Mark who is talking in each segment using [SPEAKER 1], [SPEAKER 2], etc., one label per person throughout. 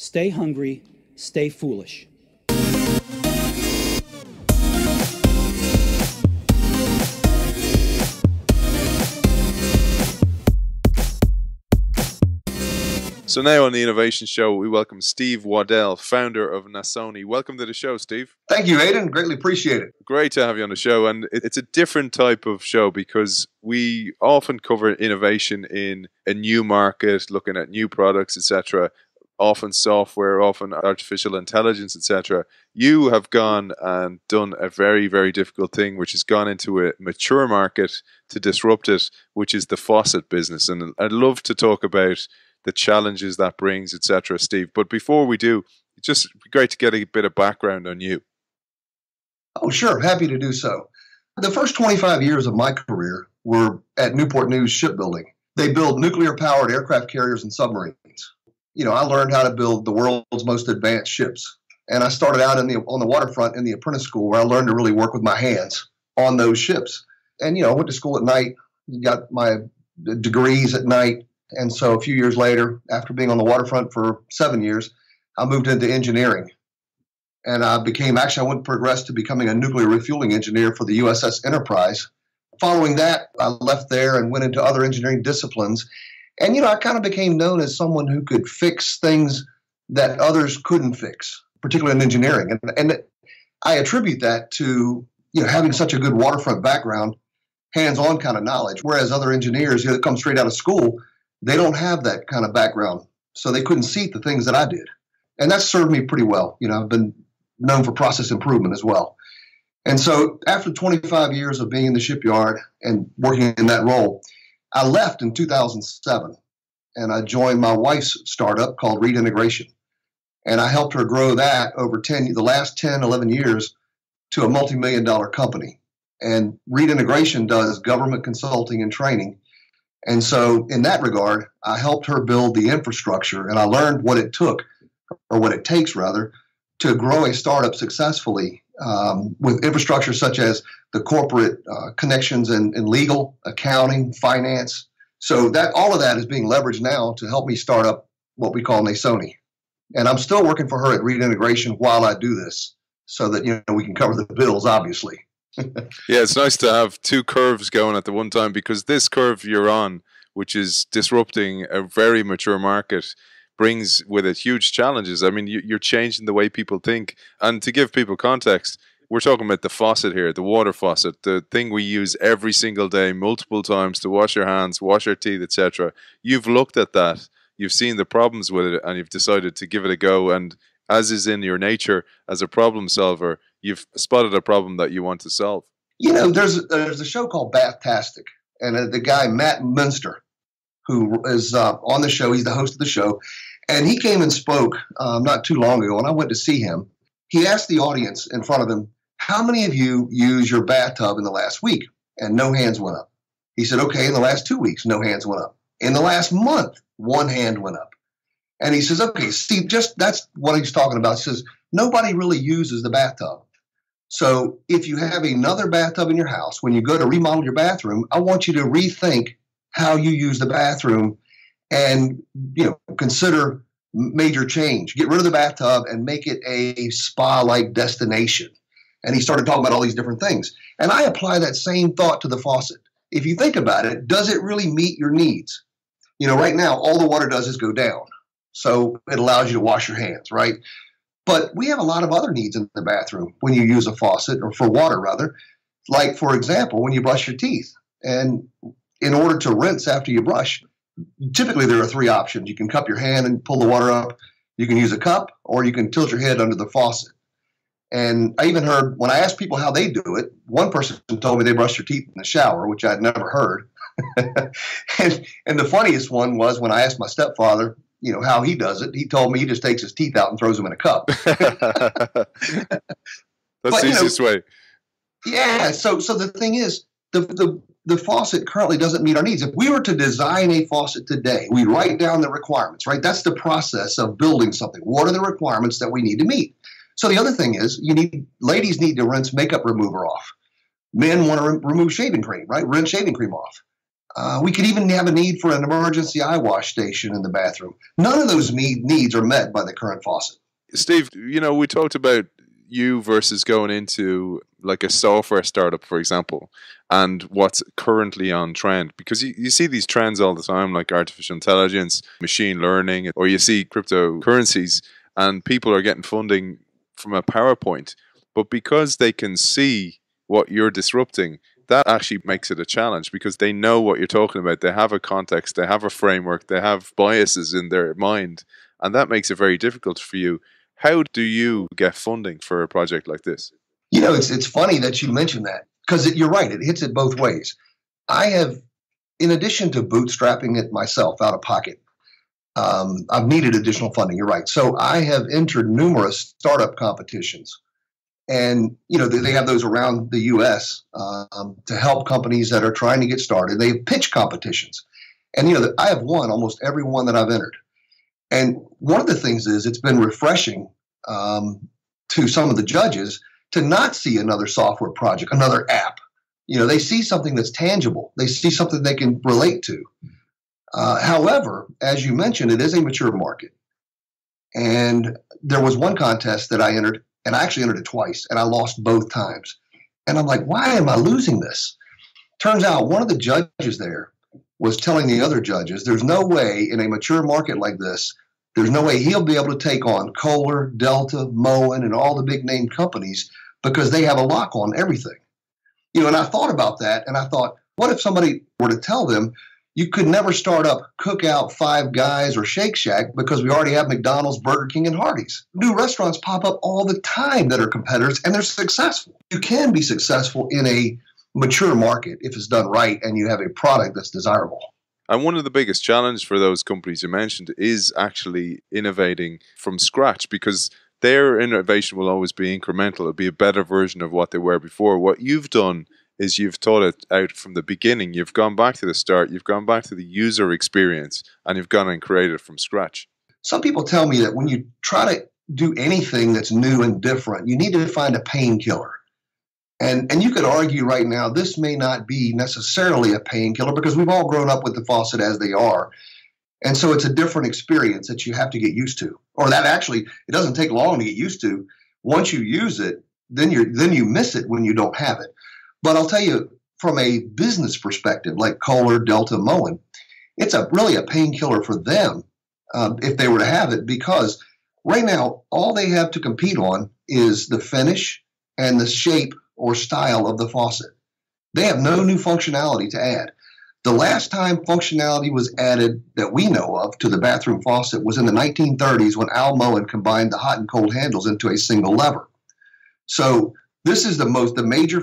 [SPEAKER 1] Stay hungry, stay foolish.
[SPEAKER 2] So now on the Innovation Show, we welcome Steve Waddell, founder of Nasoni. Welcome to the show, Steve.
[SPEAKER 3] Thank you, Aidan. Greatly appreciate it.
[SPEAKER 2] Great to have you on the show. And it's a different type of show because we often cover innovation in a new market, looking at new products, etc., often software, often artificial intelligence, etc. You have gone and done a very, very difficult thing, which has gone into a mature market to disrupt it, which is the faucet business. And I'd love to talk about the challenges that brings, etc., Steve. But before we do, it's just great to get a bit of background on you.
[SPEAKER 3] Oh, sure. Happy to do so. The first 25 years of my career were at Newport News Shipbuilding. They build nuclear-powered aircraft carriers and submarines. You know, I learned how to build the world's most advanced ships. And I started out on the waterfront in the apprentice school where I learned to really work with my hands on those ships. And, you know, I went to school at night, got my degrees at night. And so a few years later, after being on the waterfront for 7 years, I moved into engineering. And I progressed to becoming a nuclear refueling engineer for the USS Enterprise. Following that, I left there and went into other engineering disciplines. And, you know, I kind of became known as someone who could fix things that others couldn't fix, particularly in engineering. And I attribute that to, you know, having such a good waterfront background, hands-on kind of knowledge, whereas other engineers, you know, that come straight out of school, they don't have that kind of background, so they couldn't see the things that I did. And that served me pretty well. You know, I've been known for process improvement as well. And so after 25 years of being in the shipyard and working in that role, I left in 2007, and I joined my wife's startup called Reimagining. And I helped her grow that over the last 10, 11 years to a multi-million-dollar company. And Reimagining does government consulting and training. And so in that regard, I helped her build the infrastructure, and I learned what it took, or what it takes rather, to grow a startup successfully with infrastructure such as the corporate connections in legal, accounting, finance. So that all of that is being leveraged now to help me start up what we call Nasoni. And I'm still working for her at Reimagining while I do this so that, you know, we can cover the bills, obviously.
[SPEAKER 2] Yeah, it's nice to have two curves going at the one time, because this curve you're on, which is disrupting a very mature market, brings with it huge challenges. I mean, you're changing the way people think. And to give people context, we're talking about the faucet here, the water faucet, the thing we use every single day, multiple times to wash our hands, wash our teeth, etc. You've looked at that, you've seen the problems with it, and you've decided to give it a go. And as is in your nature as a problem solver, you've spotted a problem that you want to solve.
[SPEAKER 3] You know, there's a show called Bathtastic, and the guy Matt Munster, who is on the show, he's the host of the show, and he came and spoke not too long ago, and I went to see him. He asked the audience in front of him, how many of you use your bathtub in the last week? And no hands went up. He said, okay, in the last 2 weeks, no hands went up. In the last month, one hand went up. And he says, okay, see, that's what he's talking about. He says, nobody really uses the bathtub. So if you have another bathtub in your house, when you go to remodel your bathroom, I want you to rethink how you use the bathroom and, you know, consider major change. Get rid of the bathtub and make it a spa-like destination. And he started talking about all these different things. And I apply that same thought to the faucet. If you think about it, does it really meet your needs? You know, right now, all the water does is go down. So it allows you to wash your hands, right? But we have a lot of other needs in the bathroom when you use a faucet, or for water rather. Like, for example, when you brush your teeth. And in order to rinse after you brush, typically there are three options. You can cup your hand and pull the water up. You can use a cup, or you can tilt your head under the faucet. And I even heard, when I asked people how they do it, one person told me they brush their teeth in the shower, which I'd never heard. and the funniest one was when I asked my stepfather, you know, how he does it. He told me he just takes his teeth out and throws them in a cup.
[SPEAKER 2] That's the easiest way.
[SPEAKER 3] Yeah. So the thing is, the faucet currently doesn't meet our needs. If we were to design a faucet today, we write down the requirements, right? That's the process of building something. What are the requirements that we need to meet? So the other thing is, ladies need to rinse makeup remover off. Men want to remove shaving cream, right? Rinse shaving cream off. We could even have a need for an emergency eye wash station in the bathroom. None of those needs are met by the current faucet.
[SPEAKER 2] Steve, we talked about you versus going into like a software startup, for example, and what's currently on trend. Because you see these trends all the time, like artificial intelligence, machine learning, or you see cryptocurrencies, and people are getting funding from a PowerPoint. But because they can see what you're disrupting, that actually makes it a challenge because they know what you're talking about. They have a context, they have a framework, they have biases in their mind, and that makes it very difficult for you. How do you get funding for a project like this?
[SPEAKER 3] It's funny that you mentioned that because you're right. It hits it both ways. I have, in addition to bootstrapping it myself out of pocket, I've needed additional funding. You're right. So I have entered numerous startup competitions. And, they have those around the U.S. To help companies that are trying to get started. They have pitch competitions. And, I have won almost every one that I've entered. And one of the things is it's been refreshing to some of the judges to not see another software project, another app. They see something that's tangible. They see something they can relate to. However, as you mentioned, it is a mature market. And there was one contest that I entered, and I actually entered it twice, and I lost both times. And I'm like, why am I losing this? Turns out one of the judges there was telling the other judges, there's no way in a mature market like this, there's no way he'll be able to take on Kohler, Delta, Moen, and all the big name companies because they have a lock on everything. And I thought about that, and I thought, what if somebody were to tell them, you could never start up Cookout, Five Guys, or Shake Shack because we already have McDonald's, Burger King, and Hardee's. New restaurants pop up all the time that are competitors, and they're successful. You can be successful in a mature market if it's done right and you have a product that's desirable.
[SPEAKER 2] And one of the biggest challenges for those companies you mentioned is actually innovating from scratch because their innovation will always be incremental. It'll be a better version of what they were before. What you've done is you've thought it out from the beginning. You've gone back to the start. You've gone back to the user experience, and you've gone and created it from scratch.
[SPEAKER 3] Some people tell me that when you try to do anything that's new and different, you need to find a painkiller. And you could argue right now this may not be necessarily a painkiller because we've all grown up with the faucet as they are. And so it's a different experience that you have to get used to. Or that actually, it doesn't take long to get used to. Once you use it, then you miss it when you don't have it. But I'll tell you, from a business perspective, like Kohler, Delta, Moen, it's really a painkiller for them if they were to have it because right now, all they have to compete on is the finish and the shape or style of the faucet. They have no new functionality to add. The last time functionality was added that we know of to the bathroom faucet was in the 1930s when Al Moen combined the hot and cold handles into a single lever. So this is the major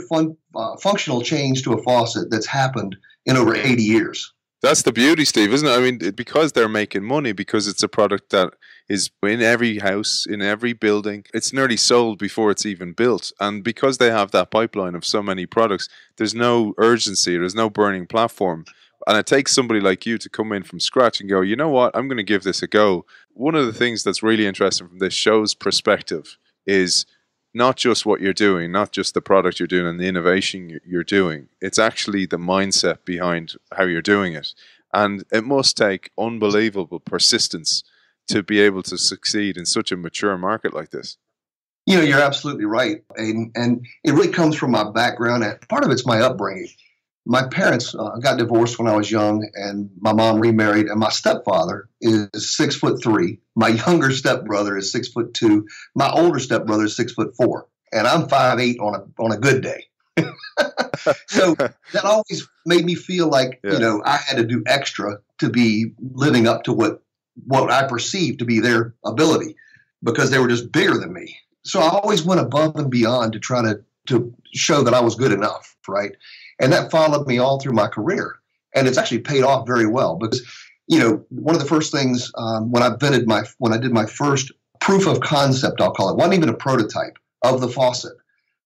[SPEAKER 3] functional change to a faucet that's happened in over 80 years.
[SPEAKER 2] That's the beauty, Steve, isn't it? I mean, because they're making money, because it's a product that is in every house, in every building, it's nearly sold before it's even built. And because they have that pipeline of so many products, there's no urgency, there's no burning platform. And it takes somebody like you to come in from scratch and go, you know what, I'm going to give this a go. One of the things that's really interesting from this show's perspective is not just what you're doing, not just the product you're doing and the innovation you're doing. It's actually the mindset behind how you're doing it. And it must take unbelievable persistence to be able to succeed in such a mature market like this.
[SPEAKER 3] You're absolutely right. And it really comes from my background. And part of it's my upbringing. My parents got divorced when I was young, and my mom remarried, and my stepfather is 6'3". My younger stepbrother is 6'2". My older stepbrother is 6'4", and I'm 5'8" on a good day. So that always made me feel like I had to do extra to be living up to what I perceived to be their ability because they were just bigger than me. So I always went above and beyond to try to show that I was good enough, right? And that followed me all through my career. And it's actually paid off very well because, one of the first things when I did my first proof of concept, I'll call it, wasn't even a prototype of the faucet.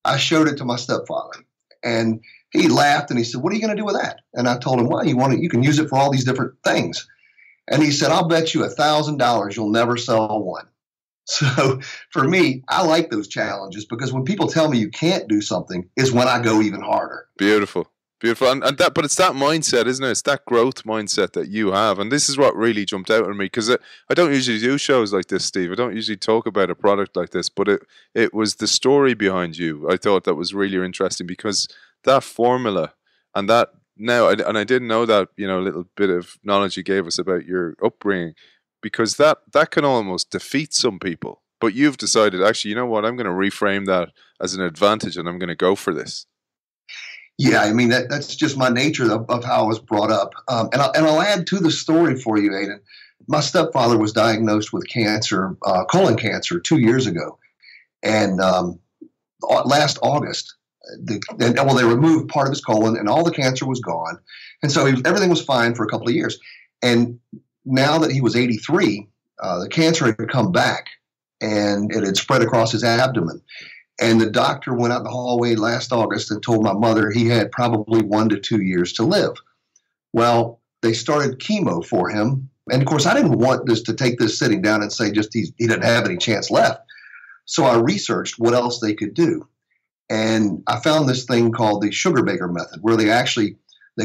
[SPEAKER 3] I showed it to my stepfather and he laughed and he said, "What are you going to do with that?" And I told him, "Well, you can use it for all these different things." And he said, "I'll bet you $1,000 you'll never sell one." So for me, I like those challenges because when people tell me you can't do something is when I go even harder.
[SPEAKER 2] Beautiful. Beautiful, and that, but it's that mindset, isn't it? It's that growth mindset that you have, and this is what really jumped out at me because I don't usually do shows like this, Steve. I don't usually talk about a product like this, but it was the story behind you. I thought that was really interesting because that formula and that now, and I didn't know that, you know, a little bit of knowledge you gave us about your upbringing, because that can almost defeat some people. But you've decided, actually, you know what? I'm going to reframe that as an advantage, and I'm going to go for this.
[SPEAKER 3] Yeah, I mean that's just my nature of how I was brought up. And I'll add to the story for you, Aiden. My stepfather was diagnosed with cancer, colon cancer, 2 years ago, and last August, they removed part of his colon, and all the cancer was gone, and so everything was fine for a couple of years. And now that he was 83, the cancer had come back, and it had spread across his abdomen. And the doctor went out in the hallway last August and told my mother he had probably 1 to 2 years to live. Well, they started chemo for him. And of course, I didn't want this to take this sitting down and say just he doesn't have any chance left. So I researched what else they could do. And I found this thing called the sugar baker method, where they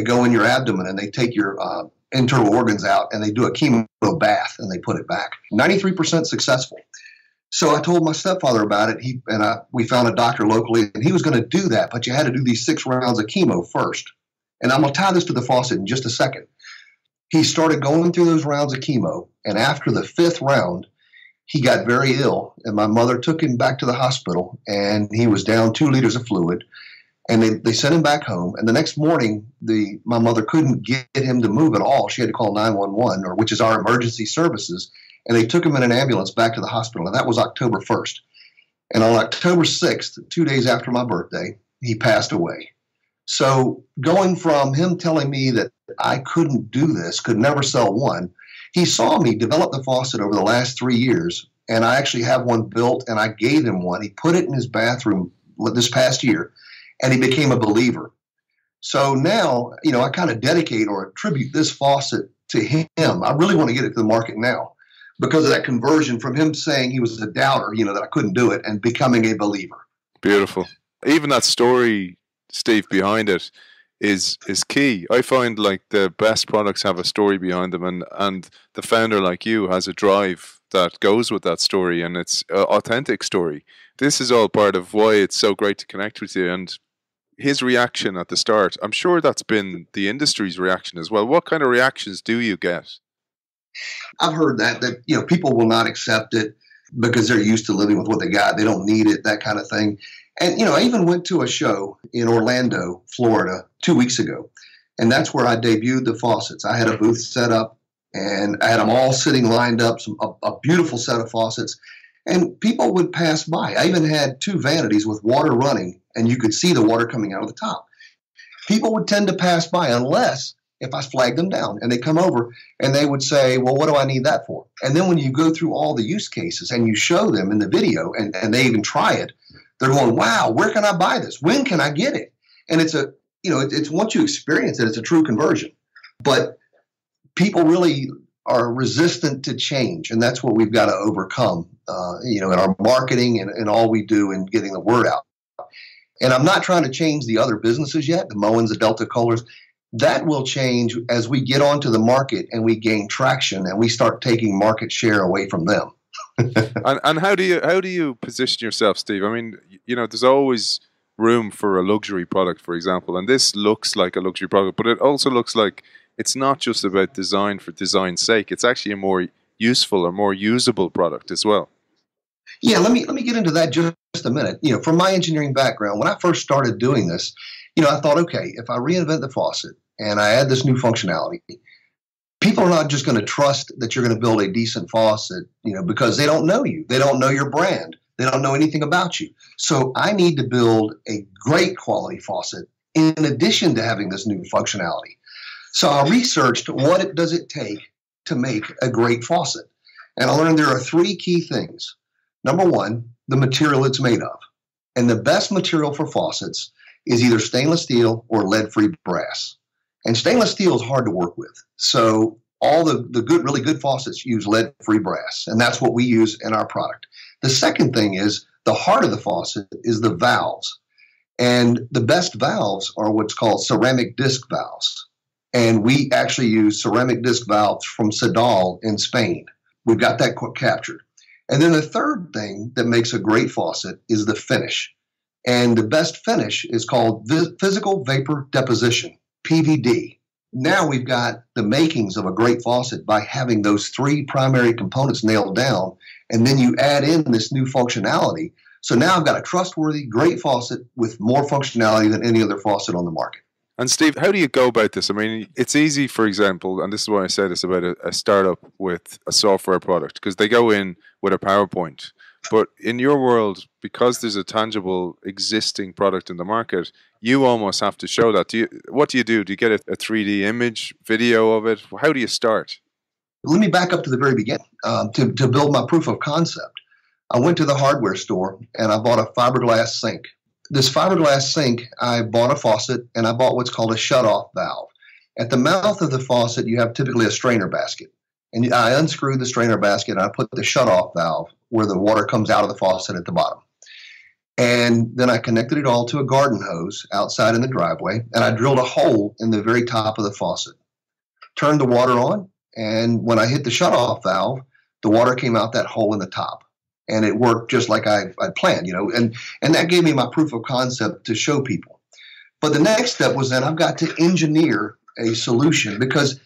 [SPEAKER 3] go in your abdomen and they take your internal organs out and they do a chemo bath and they put it back. 93% successful. So I told my stepfather about it. We found a doctor locally, and he was going to do that, but you had to do these 6 rounds of chemo first. And I'm going to tie this to the faucet in just a second. He started going through those rounds of chemo, and after the 5th round, he got very ill, and my mother took him back to the hospital, and he was down 2 liters of fluid, and they sent him back home. And the next morning, my mother couldn't get him to move at all. She had to call 911, which is our emergency services. And they took him in an ambulance back to the hospital, and that was October 1st. And on October 6th, 2 days after my birthday, he passed away. So going from him telling me that I couldn't do this, could never sell one, he saw me develop the faucet over the last 3 years, and I actually have one built, and I gave him one. He put it in his bathroom this past year, and he became a believer. So now, you know, I kind of dedicate or attribute this faucet to him. I really want to get it to the market now, because of that conversion from him saying he was a doubter, you know, that I couldn't do it, and becoming a believer.
[SPEAKER 2] Beautiful. Even that story, Steve, behind it is key. I find like the best products have a story behind them, and the founder like you has a drive that goes with that story, and it's an authentic story. This is all part of why it's so great to connect with you. And his reaction at the start, I'm sure that's been the industry's reaction as well. What kind of reactions do you get?
[SPEAKER 3] I've heard that you know, people will not accept it because they're used to living with what they got. They don't need it, that kind of thing. And, you know, I even went to a show in Orlando, Florida, 2 weeks ago. And that's where I debuted the faucets. I had a booth set up, and I had them all sitting lined up, a beautiful set of faucets. And people would pass by. I even had 2 vanities with water running, and you could see the water coming out of the top. People would tend to pass by unless if I flagged them down, and they come over and they would say, well, what do I need that for? And then when you go through all the use cases and you show them in the video, and they even try it, they're going, wow, where can I buy this? When can I get it? And it's it's once you experience it, it's a true conversion. But people really are resistant to change, and that's what we've got to overcome, you know, in our marketing and all we do in getting the word out. And I'm not trying to change the other businesses yet, the Moens, the Delta Colors. That will change as we get onto the market and we gain traction and we start taking market share away from them.
[SPEAKER 2] and how do you position yourself, Steve? I mean, you know, there's always room for a luxury product, for example, and this looks like a luxury product, but it also looks like it's not just about design for design's sake. It's actually a more useful or more usable product as well.
[SPEAKER 3] Yeah, let me get into that just a minute. You know, from my engineering background, when I first started doing this, you know, I thought, okay, if I reinvent the faucet and I add this new functionality, people are not just going to trust that you're going to build a decent faucet, you know, because they don't know you. They don't know your brand. They don't know anything about you. So I need to build a great quality faucet in addition to having this new functionality. So I researched what does it take to make a great faucet. And I learned there are 3 key things. Number 1, the material it's made of. And the best material for faucets is either stainless steel or lead-free brass. And stainless steel is hard to work with. So all the good, really good faucets use lead-free brass, and that's what we use in our product. The second thing is the heart of the faucet is the valves. And the best valves are what's called ceramic disc valves. And we actually use ceramic disc valves from Waddell in Spain. We've got that captured. And then the third thing that makes a great faucet is the finish. And the best finish is called physical vapor deposition, PVD. Now we've got the makings of a great faucet by having those three primary components nailed down, and then you add in this new functionality. So now I've got a trustworthy, great faucet with more functionality than any other faucet on the market.
[SPEAKER 2] And Steve, how do you go about this? I mean, it's easy, for example, and this is why I said this about a startup with a software product, because they go in with a PowerPoint. But in your world, because there's a tangible existing product in the market, you almost have to show that. What do you do? Do you get a 3D image, video of it? How do you start?
[SPEAKER 3] Let me back up to the very beginning to build my proof of concept. I went to the hardware store and I bought a fiberglass sink. This fiberglass sink, I bought a faucet and I bought what's called a shutoff valve. At the mouth of the faucet, you have typically a strainer basket. And I unscrewed the strainer basket and I put the shutoff valve where the water comes out of the faucet at the bottom. And then I connected it all to a garden hose outside in the driveway, and I drilled a hole in the very top of the faucet. Turned the water on, and when I hit the shutoff valve, the water came out that hole in the top. And it worked just like I planned, and that gave me my proof of concept to show people. But the next step was then I've got to engineer a solution because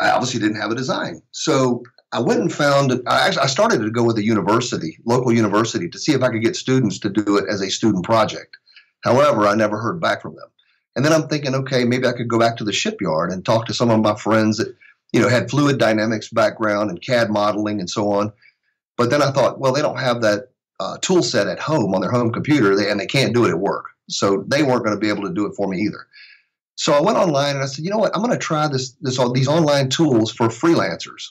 [SPEAKER 3] I obviously didn't have a design. So I went and found, I started to go with a university, local university, to see if I could get students to do it as a student project. However, I never heard back from them. And then I'm thinking, okay, maybe I could go back to the shipyard and talk to some of my friends that, had fluid dynamics background and CAD modeling and so on. But then I thought, well, they don't have that tool set at home on their home computer, and they can't do it at work. So they weren't going to be able to do it for me either. So I went online and I said, you know what, I'm going to try these online tools for freelancers.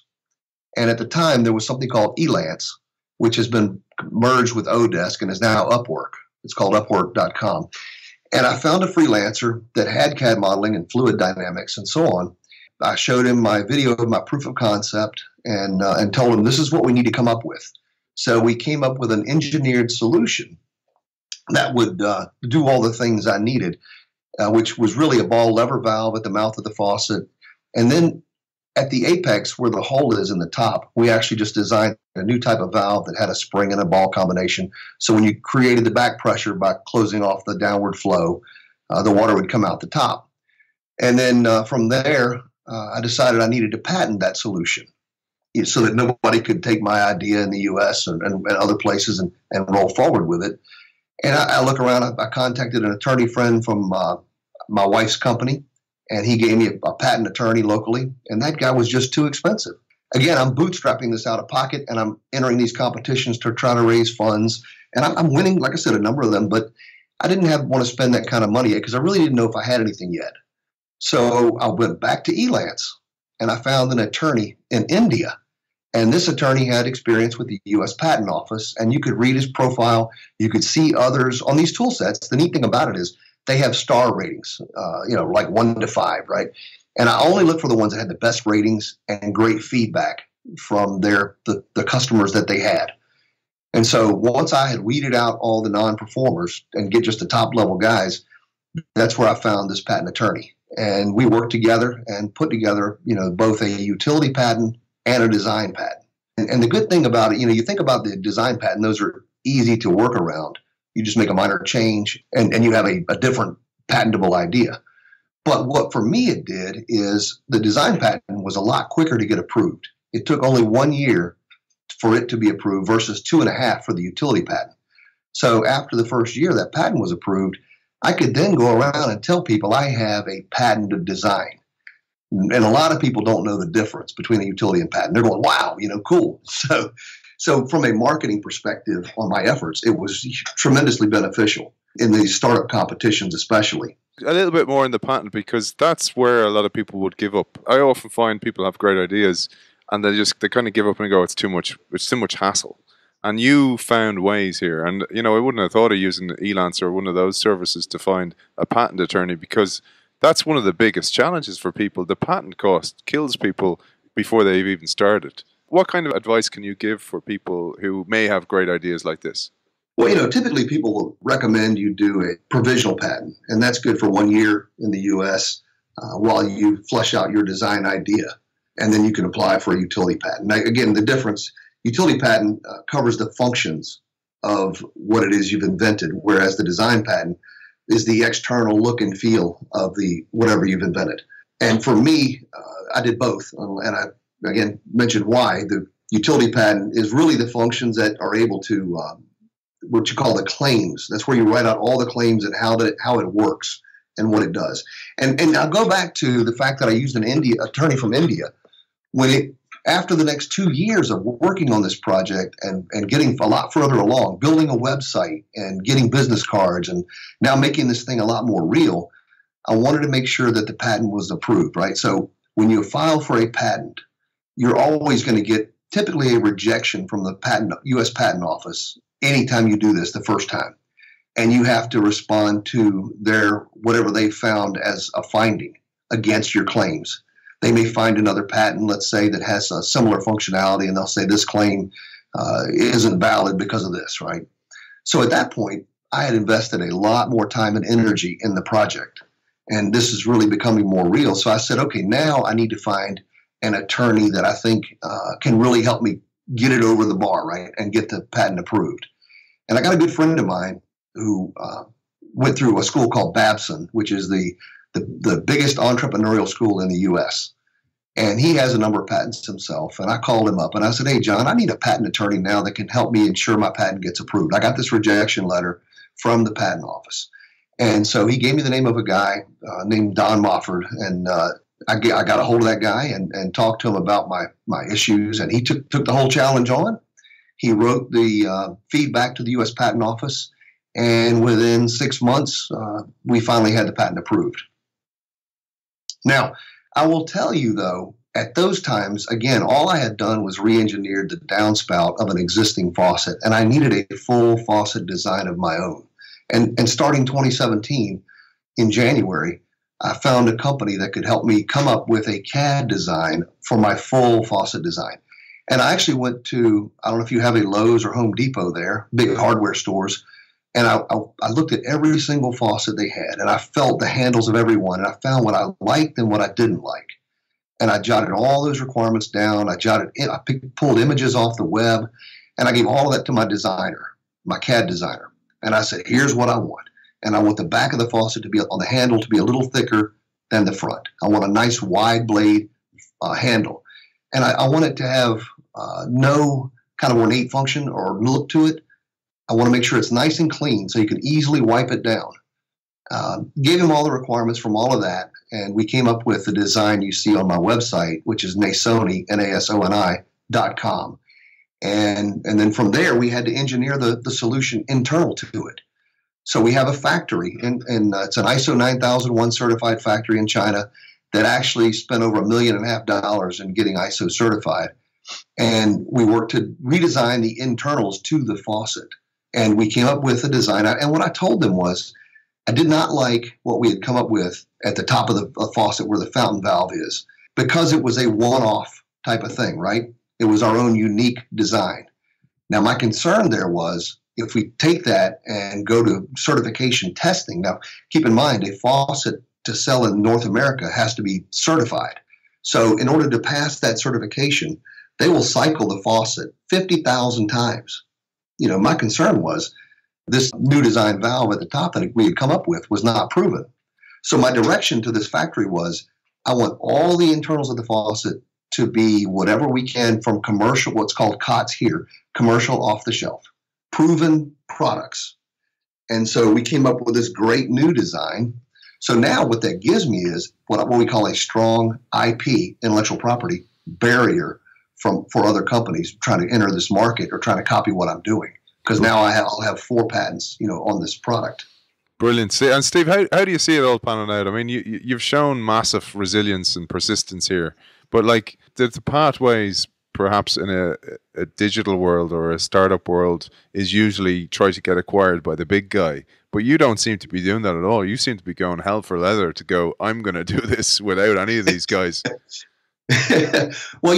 [SPEAKER 3] And at the time, there was something called Elance, which has been merged with Odesk and is now Upwork. It's called Upwork.com. And I found a freelancer that had CAD modeling and fluid dynamics and so on. I showed him my video of my proof of concept and told him this is what we need to come up with. So we came up with an engineered solution that would do all the things I needed, which was really a ball lever valve at the mouth of the faucet. And then at the apex where the hole is in the top, we actually just designed a new type of valve that had a spring and a ball combination. So when you created the back pressure by closing off the downward flow, the water would come out the top. And then from there, I decided I needed to patent that solution so that nobody could take my idea in the U.S. and other places and roll forward with it. And I look around, I contacted an attorney friend from my wife's company, and he gave me a patent attorney locally, and that guy was just too expensive. Again, I'm bootstrapping this out of pocket, and I'm entering these competitions to try to raise funds. And I'm winning, like I said, a number of them, but I didn't want to spend that kind of money yet because I really didn't know if I had anything yet. So I went back to Elance, and I found an attorney in India. And this attorney had experience with the U.S. Patent Office, and you could read his profile. You could see others on these tool sets. The neat thing about it is they have star ratings, like 1 to 5, right? And I only look for the ones that had the best ratings and great feedback from the customers that they had. And so once I had weeded out all the non-performers and get just the top-level guys, that's where I found this patent attorney. And we worked together and put together, both a utility patent and a design patent. And the good thing about it, you think about the design patent, those are easy to work around. You just make a minor change and you have a different patentable idea. But what for me it did is the design patent was a lot quicker to get approved. It took only 1 year for it to be approved versus 2.5 for the utility patent. So after the first year that patent was approved, I could then go around and tell people I have a patented design. And a lot of people don't know the difference between a utility and patent. They're going, wow, cool. So from a marketing perspective on my efforts, it was tremendously beneficial in these startup competitions especially.
[SPEAKER 2] A little bit more in the patent, because that's where a lot of people would give up. I often find people have great ideas and they kind of give up and go, it's too much hassle. And you found ways here. And, I wouldn't have thought of using Elance or one of those services to find a patent attorney, because that's one of the biggest challenges for people. The patent cost kills people before they've even started. What kind of advice can you give for people who may have great ideas like this?
[SPEAKER 3] Well, typically people will recommend you do a provisional patent, and that's good for 1 year in the U.S. While you flesh out your design idea, and then you can apply for a utility patent. Now, again, the difference: utility patent covers the functions of what it is you've invented, whereas the design patent is the external look and feel of the whatever you've invented. And for me, I did both, and I again mentioned why. The utility patent is really the functions that are able to what you call the claims. That's where you write out all the claims and how it works and what it does. And I'll go back to the fact that I used an attorney from India. After the next 2 years of working on this project and getting a lot further along, building a website and getting business cards and now making this thing a lot more real, I wanted to make sure that the patent was approved, right? So when you file for a patent, you're always going to get typically a rejection from the U.S. Patent Office anytime you do this the first time. And you have to respond to whatever they found as a finding against your claims. They may find another patent, let's say, that has a similar functionality, and they'll say this claim isn't valid because of this, right? So at that point, I had invested a lot more time and energy in the project, and this is really becoming more real. So I said, okay, now I need to find an attorney that I think can really help me get it over the bar, right, and get the patent approved. And I got a good friend of mine who went through a school called Babson, which is the biggest entrepreneurial school in the U.S. And he has a number of patents himself. And I called him up and I said, hey, John, I need a patent attorney now that can help me ensure my patent gets approved. I got this rejection letter from the patent office. And so he gave me the name of a guy named Don Mofford. And I got a hold of that guy and talked to him about my issues. And he took the whole challenge on. He wrote the feedback to the U.S. Patent Office. And within 6 months, we finally had the patent approved. Now, I will tell you, though, at those times, again, all I had done was re-engineered the downspout of an existing faucet, and I needed a full faucet design of my own. And starting 2017, in January, I found a company that could help me come up with a CAD design for my full faucet design. And I actually went to, I don't know if you have a Lowe's or Home Depot there, big hardware stores, and I looked at every single faucet they had, and I felt the handles of every one, and I found what I liked and what I didn't like. And I jotted all those requirements down. I pulled images off the web, and I gave all of that to my designer, my CAD designer. And I said, here's what I want. And I want the back of the faucet to be on the handle to be a little thicker than the front. I want a nice wide blade handle. And I want it to have no kind of ornate function or look to it. I want to make sure it's nice and clean so you can easily wipe it down. Gave him all the requirements from all of that, and we came up with the design you see on my website, which is Nasoni, NASONI.com. And then from there, we had to engineer the solution internal to it. So we have a factory, and it's an ISO 9001 certified factory in China that actually spent over $1.5 million in getting ISO certified. And we worked to redesign the internals to the faucet. And we came up with a design. And what I told them was, I did not like what we had come up with at the top of the faucet where the fountain valve is, because it was a one-off type of thing, right? It was our own unique design. Now, my concern there was, if we take that and go to certification testing, now keep in mind, a faucet to sell in North America has to be certified. So in order to pass that certification, they will cycle the faucet 50,000 times. My concern was this new design valve at the top that we had come up with was not proven. So my direction to this factory was, I want all the internals of the faucet to be whatever we can from commercial, what's called COTS here, commercial off the shelf, proven products. And so we came up with this great new design. So now what that gives me is what we call a strong IP, intellectual property, barrier for other companies trying to enter this market or trying to copy what I'm doing. Because now I'll have 4 patents, on this product.
[SPEAKER 2] Brilliant. And Steve, how do you see it all panning out? I mean, you've shown massive resilience and persistence here, but like the pathways, perhaps in a digital world or a startup world, is usually try to get acquired by the big guy. But you don't seem to be doing that at all. You seem to be going hell for leather to go, I'm going to do this without any of these guys.
[SPEAKER 3] Well,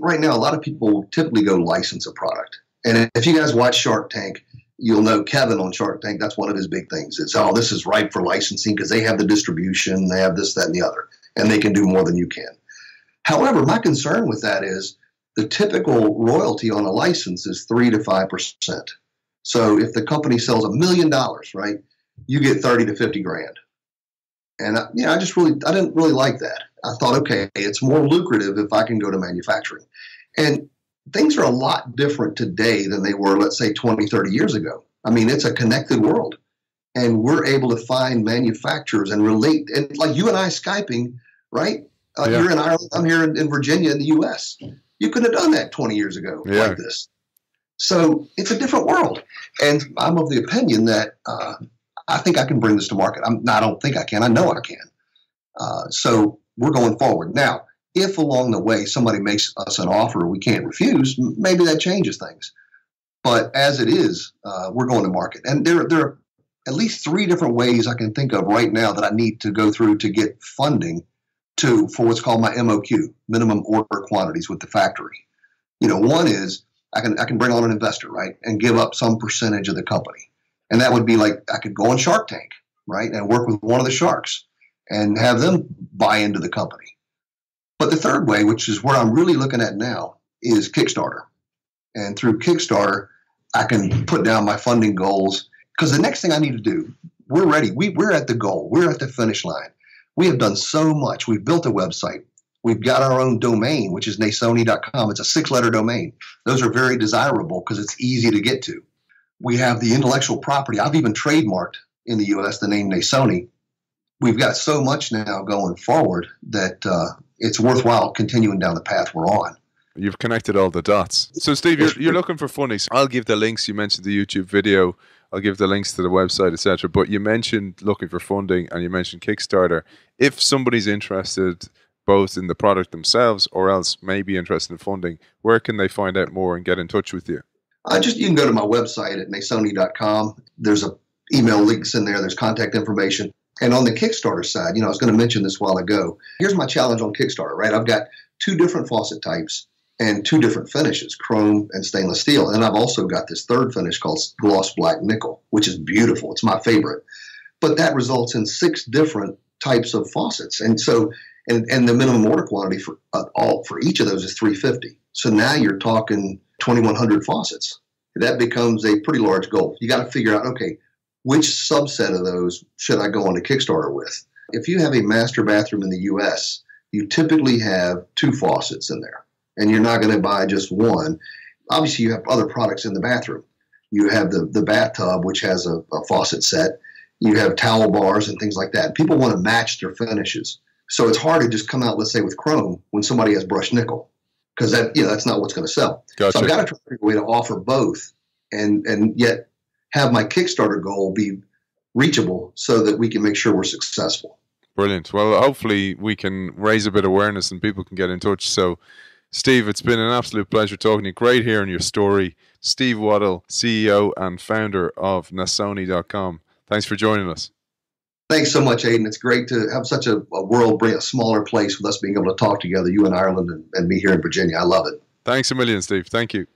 [SPEAKER 3] right now, a lot of people typically go license a product. And if you guys watch Shark Tank, You'll know Kevin on Shark Tank. That's one of his big things. It's, oh, this is ripe for licensing because they have the distribution, they have this, that, and the other, and they can do more than you can. However, my concern with that is the typical royalty on a license is 3 to 5%. So if the company sells $1 million, right, you get 30 to 50 grand. And I didn't really like that. I thought, okay, it's more lucrative if I can go to manufacturing. And things are a lot different today than they were, let's say, 20, 30 years ago. I mean, it's a connected world. And we're able to find manufacturers and relate. And like you and I Skyping, right? You're in Ireland, I'm here in Virginia in the U.S. You could have done that 20 years ago like this. So it's a different world. And I'm of the opinion that I think I can bring this to market. I don't think I can. I know I can. So we're going forward. Now, if along the way somebody makes us an offer we can't refuse, maybe that changes things. But as it is, we're going to market. And there are at least 3 different ways I can think of right now that I need to go through to get funding for what's called my MOQ, minimum order quantities with the factory. One is I can bring on an investor, right, and give up some percentage of the company. And that would be like I could go on Shark Tank, right, and work with one of the sharks and have them buy into the company. But the third way, which is where I'm really looking at now, is Kickstarter. And through Kickstarter, I can put down my funding goals because the next thing I need to do, we're ready. We're at the goal. We're at the finish line. We have done so much. We've built a website. We've got our own domain, which is Nasoni.com. It's a 6-letter domain. Those are very desirable because it's easy to get to. We have the intellectual property. I've even trademarked in the U.S. the name Nasoni. We've got so much now going forward that it's worthwhile continuing down the path we're on.
[SPEAKER 2] You've connected all the dots. So, Steve, you're looking for funding. So I'll give the links. You mentioned the YouTube video. I'll give the links to the website, etc. But you mentioned looking for funding and you mentioned Kickstarter. If somebody's interested both in the product themselves or else maybe interested in funding, where can they find out more and get in touch with you?
[SPEAKER 3] You can go to my website at Nasoni.com. There's email links in there. There's contact information. And on the Kickstarter side, I was going to mention this a while ago. Here's my challenge on Kickstarter, right? I've got 2 different faucet types and 2 different finishes, chrome and stainless steel. And I've also got this third finish called gloss black nickel, which is beautiful. It's my favorite. But that results in 6 different types of faucets. And so, and the minimum order quantity for each of those is 350. So now you're talking 2,100 faucets. That becomes a pretty large goal. You got to figure out, okay, which subset of those should I go on to Kickstarter with? If you have a master bathroom in the U.S., you typically have 2 faucets in there. And you're not going to buy just one. Obviously, you have other products in the bathroom. You have the bathtub, which has a faucet set. You have towel bars and things like that. People want to match their finishes. So it's hard to just come out, let's say, with chrome when somebody has brushed nickel, because that's not what's going to sell.
[SPEAKER 2] Gotcha.
[SPEAKER 3] So I've got to try to figure a way to offer both and yet have my Kickstarter goal be reachable so that we can make sure we're successful.
[SPEAKER 2] Brilliant. Well, hopefully we can raise a bit of awareness and people can get in touch. So, Steve, it's been an absolute pleasure talking to you. Great hearing your story. Steve Waddell, CEO and founder of Nasoni.com. Thanks for joining us.
[SPEAKER 3] Thanks so much, Aidan. It's great to have such a world bring a smaller place with us being able to talk together, you in Ireland and me here in Virginia. I love it.
[SPEAKER 2] Thanks a million, Steve. Thank you.